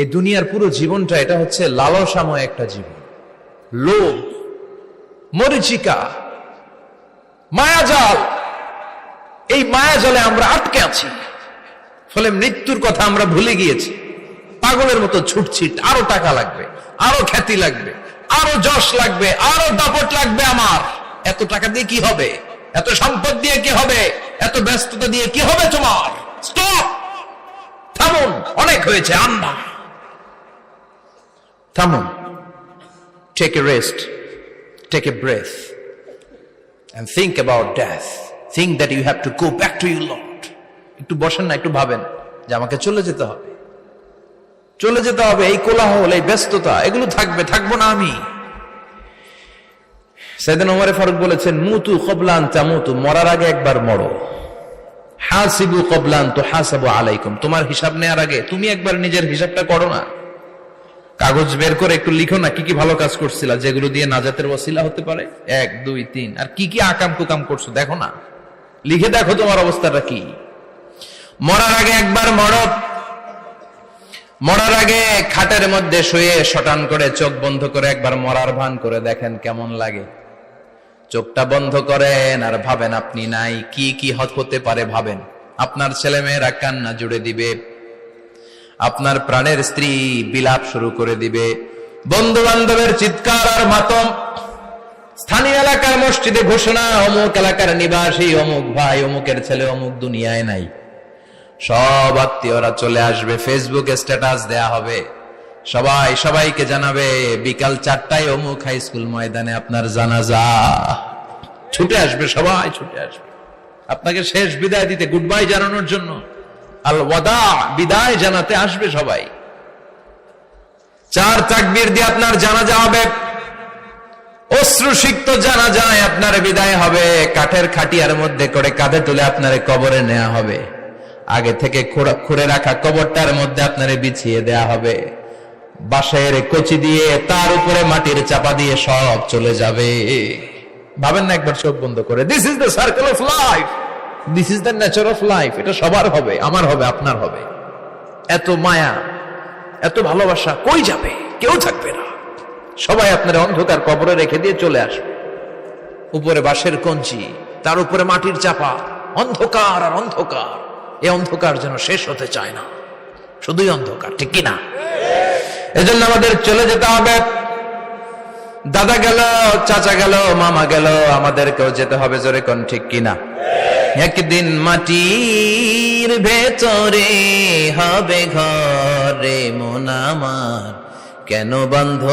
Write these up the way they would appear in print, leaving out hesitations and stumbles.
এই দুনিয়ার পুরো জীবনটা এটা হচ্ছে লালসাময় একটা জীবন, লোভ, মরিচিকা, মায়াজাল। এই মায়াজালে আমরা আটকে আছি, ফলে মৃত্যুর কথা আমরা ভুলে গিয়েছি। পাগলের মতো ছুটছি, আরো টাকা লাগবে, আরো খ্যাতি লাগবে, আরো যশ লাগবে, আরো দাপট লাগবে। আমার এত টাকা দিয়ে কি হবে, এত সম্পদ দিয়ে কি হবে, এত ব্যস্ততা দিয়ে কি হবে তোমার? স্টপ, থামুন, অনেক হয়েছে। আম্মা থামুন, take a rest, take a breath and think about death. Think that you have to go back to your Lord. একটু বসেন না, একটু ভাবেন যে আমাকে চলে যেতে হবে, চলে যেতে হবে। এই কোলাহল, এই ব্যস্ততা, এগুলো থাকবে, থাকবো না আমি। সাইয়েদনা ওমর ফারুক বলেছেন, মুতু ক্বাবলা আন তামুতু, মরার আগে একবার মরো। হাসিবু ক্বাবলা আন তুহাসাবু আলাইকুম, তোমার হিসাব নেওয়ার আগে তুমি একবার নিজের হিসাবটা করো না। কাগজ বের করে একটু লিখো না কি কি ভালো কাজ করছিলা, যেগুলো দিয়ে নাজাতের ওসিলা হতে পারে। 1 2 3, আর কি কি আকাম কুকাম করছো দেখো না, লিখে দেখো তোমার অবস্থাটা কি। মরার আগে একবার মরো। মরার আগে খাটের মধ্যে শুয়ে শটান করে চোখ বন্ধ করে একবার মরার ভান করে দেখেন কেমন লাগে। চোখটা বন্ধ করেন আর ভাবেন আপনি নাই, কি কি হতে পারে ভাবেন। আপনার ছেলেমেয়েরা কান্না জুড়ে দিবে, আপনার প্রাণের স্ত্রী বিলাপ শুরু করে দিবে, বন্ধু বান্ধবের চিৎকার আর মাতম, স্থানীয় এলাকার মসজিদে ঘোষণা, অমুক এলাকার নিবাসী অমুক ভাই অমুকের ছেলে অমুক দুনিয়ায় নাই। সব আত্মীয়রা চলে আসবে, ফেসবুকে স্ট্যাটাস দেয়া হবে, সবাই সবাইকে জানাবে বিকাল 4টায় অমুক হাই স্কুল ময়দানে আপনার জানাজা। ছুটে আসবে, সবাই ছুটে আসবে আপনাকে শেষ বিদায় দিতে, গুড বাই জানানোর জন্য, আল ওয়াদা, বিদায় জানাতে আসবে সবাই। 4 তাকবীর দিয়ে আপনার জানাজা হবে, অশ্রুসিক্ত জানাজায় আপনার বিদায় হবে। কাঠের খাটিয়ার মধ্যে করে কাঁধে তুলে আপনারে কবরে নেওয়া হবে। আগে থেকে খুঁড়ে রাখা কবরটার মধ্যে আপনারে বিছিয়ে দেয়া হবে। বাঁশের কচি দিয়ে তার উপরে মাটির চাপা দিয়ে সব চলে যাবে। ভাবেন না একবার চোখ বন্ধ করে, this is the circle of life, this is the nature of life. এটা সবার হবে, আমার হবে, আপনার হবে। এত মায়া, এত ভালোবাসা কই যাবে? কেউ থাকবে না, সবাই আপনার অন্ধকার কবরে রেখে দিয়ে চলে আসবে। উপরে বাঁশের কঞ্চি, তার উপরে মাটির চাপা, অন্ধকার আর অন্ধকার। এই অন্ধকার যেন শেষ হতে চায় না, শুধুই অন্ধকার, ঠিক কিনা? এজন্য আমাদের চলে যেতে হবে। দাদা গেল, চাচা গেল, মামা গেল, আমাদেরকেও যেতে হবে, জোরে কোন ঠিক কিনা? একদিন মাটির ভেতরে হবে ঘরে মন আমার, কেন বন্ধ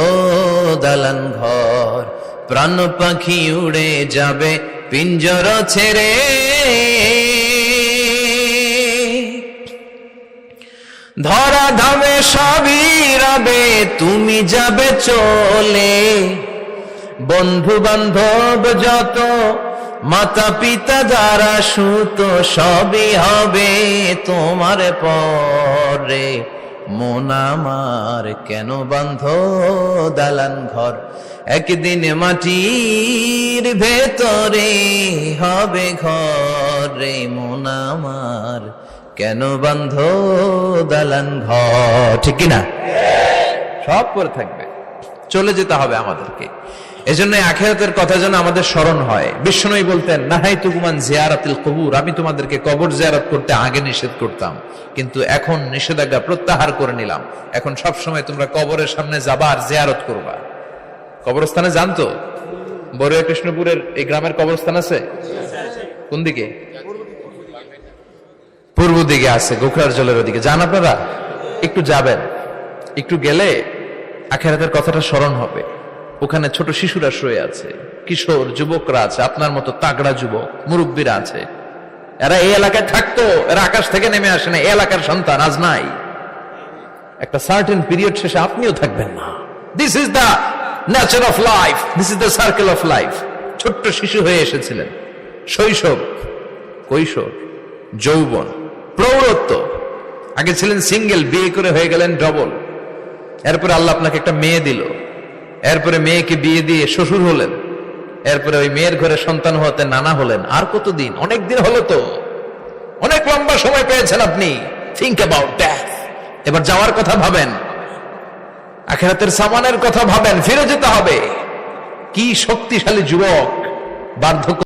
দালান ঘর, প্রাণ পাখি উড়ে যাবে পিঞ্জর ছেড়ে। ধরা ধামে সবই রবে, তুমি যাবে চলে। বন্ধু বান্ধব যত, মাতা পিতা যারা সুত, সবই হবে তোমার পরে। মন আমার কেন বন্ধ দালান ঘর, একদিন মাটির ভেতরে হবে ঘরে মন আমার, কেন বন্ধ দালান ঘর, ঠিক কিনা? সব করে থাকবে, চলে যেতে হবে আমাদেরকে। এজন্য আখিরাতের কথা যেন আমাদের স্মরণ হয়। বিশ্বনবী বলতেন, নাহাইতুকুম আন জিয়ারাতিল কুবুর, আমি তোমাদেরকে কবর জিয়ারত করতে আগে নিষেধ করতাম, কিন্তু এখন নিষেধাজ্ঞা প্রত্যাহার করে নিলাম। এখন সব সময় তোমরা কবরের সামনে যাবা আর জিয়ারত করবা। কবরস্থানে জানতো বড়ুয়া কৃষ্ণপুরের এই গ্রামের কবরস্থান আছে কোন দিকে? পূর্ব দিকে আছে, গোখরার জলের ওদিকে। যান আপনারা, একটু যাবেন, একটু গেলে আখিরাতের কথাটা স্মরণ হবে। ওখানে ছোট শিশুরা শুয়ে আছে, কিশোর যুবকরা আছে, আপনার মতো তাগড়া যুবক, মুরব্বীরা আছে। এরা এই এলাকায় থাকতো, এরা আকাশ থেকে নেমে আসে না, এই এলাকার সন্তান, আজ নাই। একটা সার্টেন পিরিয়ড শেষে আপনিও থাকবেন না। This is the nature of life, this is the circle of life. ছোট্ট শিশু হয়ে এসেছিলেন, শৈশব, কৈশোর, যৌবন, প্রৌঢ়ত্ব। আগে ছিলেন সিঙ্গেল, বিয়ে করে হয়ে গেলেন ডবল। এরপরে আল্লাহ আপনাকে একটা মেয়ে দিল, এরপরে মেয়েকে বিয়ে দিয়ে শ্বশুর হলেন, এরপরে ওই মেয়ের ঘরে সন্তান হতে নানা হলেন। আর কতদিন? অনেক দিন হলো তো, অনেক লম্বা সময় পেয়েছেন আপনি। Think about that. এবার যাওয়ার কথা ভাবেন। আখিরাতের সামানের কথা ভাবেন, ফিরে যেতে হবে। কি শক্তিশালী যুবক, বার্ধক্য